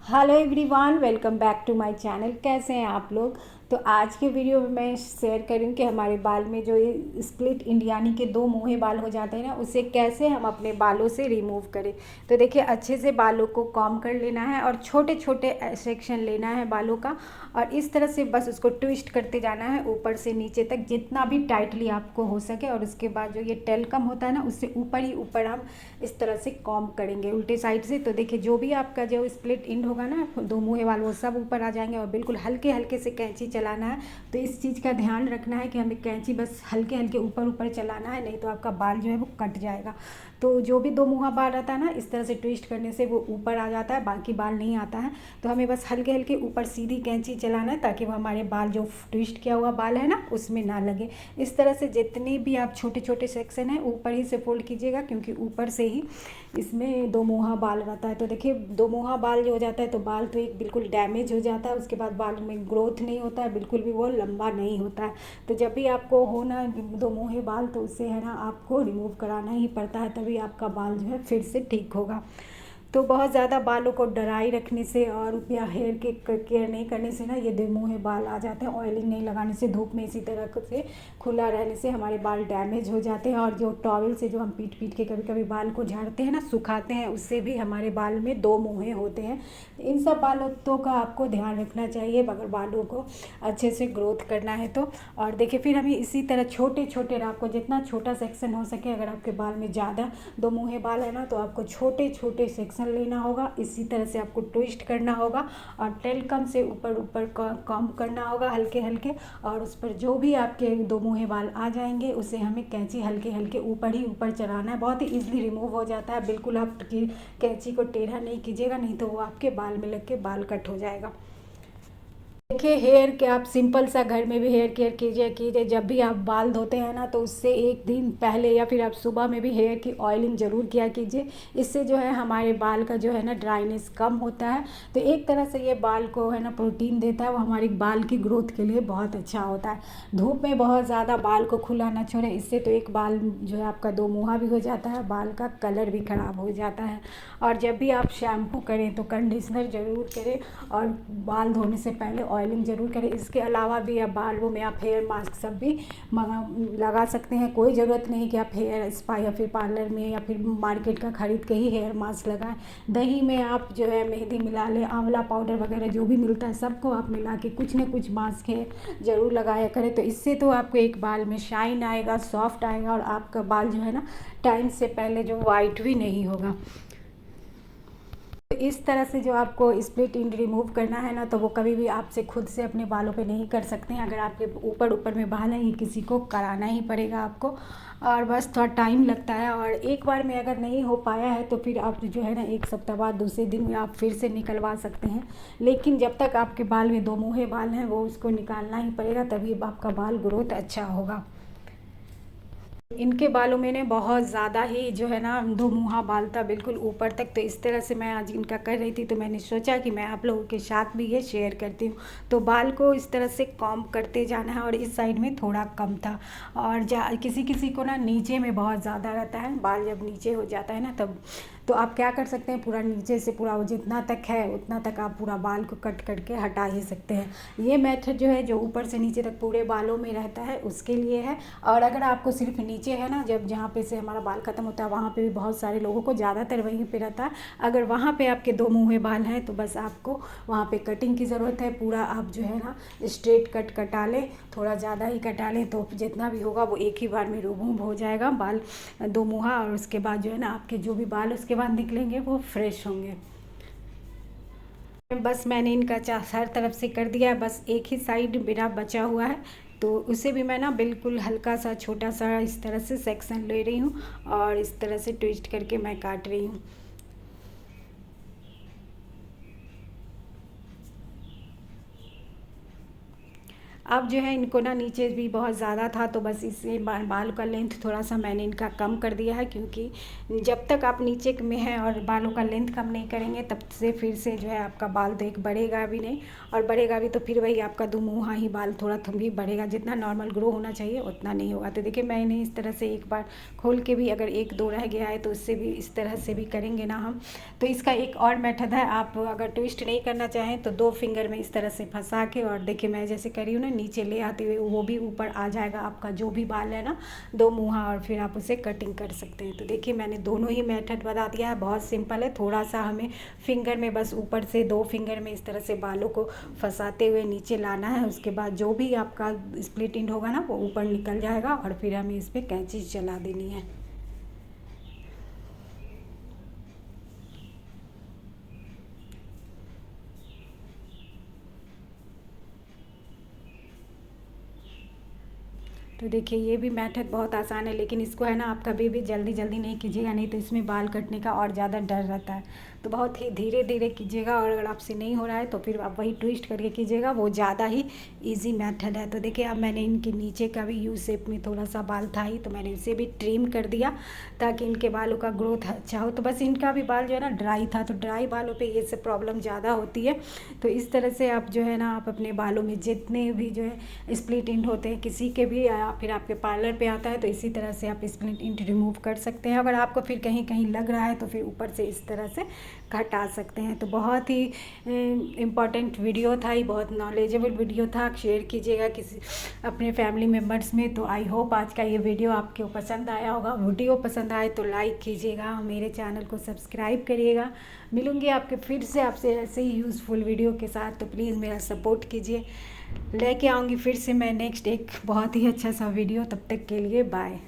Hello everyone, welcome back to my channel. कैसे हैं आप लोग। तो आज के वीडियो में मैं शेयर करूँ कि हमारे बाल में जो ये स्प्लिट एंड यानी कि दो मुँहे बाल हो जाते हैं ना, उसे कैसे हम अपने बालों से रिमूव करें। तो देखिए, अच्छे से बालों को कॉम्ब कर लेना है और छोटे छोटे सेक्शन लेना है बालों का, और इस तरह से बस उसको ट्विस्ट करते जाना है ऊपर से नीचे तक, जितना भी टाइटली आपको हो सके। और उसके बाद जो ये टेल्कम होता है ना, उससे ऊपर ही ऊपर हम इस तरह से कॉम्ब करेंगे उल्टे साइड से। तो देखिए, जो भी आपका जो स्प्लिट एंड होगा ना, दो मुँहे वाल, वो सब ऊपर आ जाएंगे। और बिल्कुल हल्के हल्के से कैंची चलाना है। तो इस चीज़ का ध्यान रखना है कि हमें कैंची बस हल्के हल्के ऊपर ऊपर चलाना है, नहीं तो आपका बाल जो है वो कट जाएगा। तो जो भी दो मुँहा बाल रहता है ना, इस तरह से ट्विस्ट करने से वो ऊपर आ जाता है, बाकी बाल नहीं आता है। तो हमें बस हल्के हल्के ऊपर सीधी कैंची चलाना है, ताकि वो हमारे बाल जो ट्विस्ट किया हुआ बाल है ना, उसमें ना लगे। इस तरह से जितने भी आप छोटे छोटे सेक्शन हैं ऊपर ही से फोल्ड कीजिएगा, क्योंकि ऊपर से ही इसमें दो मुँहा बाल रहता है। तो देखिए, दो मुँहा बाल जो हो जाता है तो बाल तो एक बिल्कुल डैमेज हो जाता है। उसके बाद बाल में ग्रोथ नहीं होता है, बिल्कुल भी वो लंबा नहीं होता है। तो जब भी आपको हो ना दो मुँहे बाल, तो उससे है ना आपको रिमूव कराना ही पड़ता है, तभी आपका बाल जो है फिर से ठीक होगा। तो बहुत ज़्यादा बालों को ड्राई रखने से और या हेयर के केयर नहीं करने से ना, ये दो मुँहे बाल आ जाते हैं। ऑयलिंग नहीं लगाने से, धूप में इसी तरह से खुला रहने से हमारे बाल डैमेज हो जाते हैं। और जो टॉवल से जो हम पीट पीट के कभी कभी बाल को झाड़ते हैं ना, सुखाते हैं, उससे भी हमारे बाल में दो मुँहे होते हैं। इन सब बालों का आपको ध्यान रखना चाहिए अगर बालों को अच्छे से ग्रोथ करना है तो। और देखिए, फिर हमें इसी तरह छोटे छोटे, आपको जितना छोटा सेक्शन हो सके, अगर आपके बाल में ज़्यादा दो मुँहे बाल है ना, तो आपको छोटे छोटे सेक्शन लेना होगा। इसी तरह से आपको ट्विस्ट करना होगा और टेल्कम से ऊपर ऊपर कॉम्ब करना होगा हल्के हल्के। और उस पर जो भी आपके दो मुँहे बाल आ जाएंगे, उसे हमें कैंची हल्के हल्के ऊपर ही ऊपर चलाना है। बहुत ही ईजिली रिमूव हो जाता है। बिल्कुल आप कैंची को टेढ़ा नहीं कीजिएगा, नहीं तो वो आपके बाल में लग के बाल कट हो जाएगा। देखिए, हेयर के आप सिंपल सा घर में भी हेयर केयर कीजिए। जब भी आप बाल धोते हैं ना, तो उससे एक दिन पहले या फिर आप सुबह में भी हेयर की ऑयलिंग ज़रूर किया कीजिए। इससे जो है हमारे बाल का जो है ना ड्राइनेस कम होता है। तो एक तरह से ये बाल को है ना प्रोटीन देता है, वो हमारी बाल की ग्रोथ के लिए बहुत अच्छा होता है। धूप में बहुत ज़्यादा बाल को खुला ना छोड़ें, इससे तो एक बाल जो है आपका दो मुँहा भी हो जाता है, बाल का कलर भी ख़राब हो जाता है। और जब भी आप शैम्पू करें तो कंडीशनर ज़रूर करें, और बाल धोने से पहले ऑयलिंग ज़रूर करें। इसके अलावा भी आप बालों में आप हेयर मास्क सब भी लगा सकते हैं। कोई ज़रूरत नहीं कि आप हेयर स्पा या फिर पार्लर में या फिर मार्केट का खरीद के ही हेयर मास्क लगाएं। दही में आप जो है मेहंदी मिला लें, आंवला पाउडर वगैरह जो भी मिलता है, सबको आप मिला के कुछ न कुछ मास्क है ज़रूर लगाया करें। तो इससे तो आपको एक बाल में शाइन आएगा, सॉफ्ट आएगा, और आपका बाल जो है ना टाइम से पहले जो वाइट भी नहीं होगा। तो इस तरह से जो आपको स्प्लिट एंड रिमूव करना है ना, तो वो कभी भी आपसे खुद से अपने बालों पे नहीं कर सकते हैं। अगर आपके ऊपर ऊपर में बाल है, ये किसी को कराना ही पड़ेगा आपको। और बस थोड़ा टाइम लगता है, और एक बार में अगर नहीं हो पाया है तो फिर आप जो है ना एक सप्ताह बाद दूसरे दिन में आप फिर से निकलवा सकते हैं। लेकिन जब तक आपके बाल में दो मुँहे बाल हैं, वो उसको निकालना ही पड़ेगा, तभी आपका बाल ग्रोथ अच्छा होगा। इनके बालों में ने बहुत ज़्यादा ही जो है ना दो मुँहा बाल था, बिल्कुल ऊपर तक। तो इस तरह से मैं आज इनका कर रही थी, तो मैंने सोचा कि मैं आप लोगों के साथ भी ये शेयर करती हूँ। तो बाल को इस तरह से कॉम्ब करते जाना है, और इस साइड में थोड़ा कम था। और किसी किसी को ना नीचे में बहुत ज़्यादा रहता है बाल, जब नीचे हो जाता है ना तब। तो आप क्या कर सकते हैं, पूरा नीचे से पूरा वो जितना तक है उतना तक आप पूरा बाल को कट करके हटा ही सकते हैं। ये मेथड जो है, जो ऊपर से नीचे तक पूरे बालों में रहता है, उसके लिए है। और अगर आपको सिर्फ नीचे है ना, जब जहाँ पे से हमारा बाल ख़त्म होता है, वहाँ पे भी बहुत सारे लोगों को ज़्यादातर वहीं पे रहता है। अगर वहाँ पे आपके दो मुँहे बाल हैं, तो बस आपको वहाँ पे कटिंग की ज़रूरत है। पूरा आप जो है ना स्ट्रेट कट कटा लें, थोड़ा ज़्यादा ही कटा लें, तो जितना भी होगा वो एक ही बार में रिमूव हो जाएगा बाल दो मुँहा। और उसके बाद जो है ना आपके जो भी बाल उसके बाद निकलेंगे वो फ्रेश होंगे। बस मैंने इनका हर तरफ से कर दिया है, बस एक ही साइड मेरा बचा हुआ है। तो उसे भी मैं ना बिल्कुल हल्का सा छोटा सा इस तरह से सेक्शन ले रही हूँ, और इस तरह से ट्विस्ट करके मैं काट रही हूँ। अब जो है इनको ना नीचे भी बहुत ज़्यादा था, तो बस इससे बाल का लेंथ थोड़ा सा मैंने इनका कम कर दिया है, क्योंकि जब तक आप नीचे में हैं और बालों का लेंथ कम नहीं करेंगे तब से फिर से जो है आपका बाल तो एक बढ़ेगा भी नहीं, और बढ़ेगा भी तो फिर वही आपका दुमुहा ही बाल थोड़ा भी बढ़ेगा, जितना नॉर्मल ग्रो होना चाहिए उतना नहीं होगा। तो देखिए मैंने इस तरह से एक बार खोल के भी अगर 1-2 रह गया है तो उससे भी इस तरह से भी करेंगे ना हम। तो इसका एक और मेथड है, आप अगर ट्विस्ट नहीं करना चाहें तो 2 फिंगर में इस तरह से फंसा के, और देखिए मैं जैसे करी हूँ ना, नीचे ले आते हुए वो भी ऊपर आ जाएगा आपका जो भी बाल है ना, दो मुहा, और फिर आप उसे कटिंग कर सकते हैं। तो देखिए मैंने दोनों ही मेथड बता दिया है, बहुत सिंपल है। थोड़ा सा हमें फिंगर में बस ऊपर से 2 फिंगर में इस तरह से बालों को फंसाते हुए नीचे लाना है, उसके बाद जो भी आपका स्प्लिट एंड होगा ना वो ऊपर निकल जाएगा, और फिर हमें इस पर कैंची चला देनी है। तो देखिए ये भी मेथड बहुत आसान है, लेकिन इसको है ना आप कभी भी जल्दी जल्दी नहीं कीजिएगा, नहीं तो इसमें बाल कटने का और ज़्यादा डर रहता है। तो बहुत ही धीरे धीरे कीजिएगा, और अगर आपसे नहीं हो रहा है तो फिर आप वही ट्विस्ट करके कीजिएगा, वो ज़्यादा ही इजी मेथड है। तो देखिए अब मैंने इनके नीचे का भी यू शेप में थोड़ा सा बाल था ही, तो मैंने इसे भी ट्रिम कर दिया ताकि इनके बालों का ग्रोथ अच्छा हो। तो बस इनका भी बाल जो है ना ड्राई था, तो ड्राई बालों पर ये सब प्रॉब्लम ज़्यादा होती है। तो इस तरह से आप जो है ना आप अपने बालों में जितने भी जो है स्प्लिट एंड होते हैं किसी के भी, फिर आपके पार्लर पे आता है, तो इसी तरह से आप स्प्लिट एंड रिमूव कर सकते हैं। अगर आपको फिर कहीं कहीं लग रहा है तो फिर ऊपर से इस तरह से हटा सकते हैं। तो बहुत ही इम्पॉर्टेंट वीडियो था, ये बहुत नॉलेजेबल वीडियो था। शेयर कीजिएगा किसी अपने फैमिली मेम्बर्स में। तो आई होप आज का ये वीडियो आपको पसंद आया होगा। वीडियो पसंद आए तो लाइक कीजिएगा, मेरे चैनल को सब्सक्राइब करिएगा। मिलूंगी आपके फिर से आपसे ऐसे ही यूज़फुल वीडियो के साथ, तो प्लीज़ मेरा सपोर्ट कीजिए। लेके आऊँगी फिर से मैं नेक्स्ट एक बहुत ही अच्छा सा वीडियो। तब तक के लिए बाय।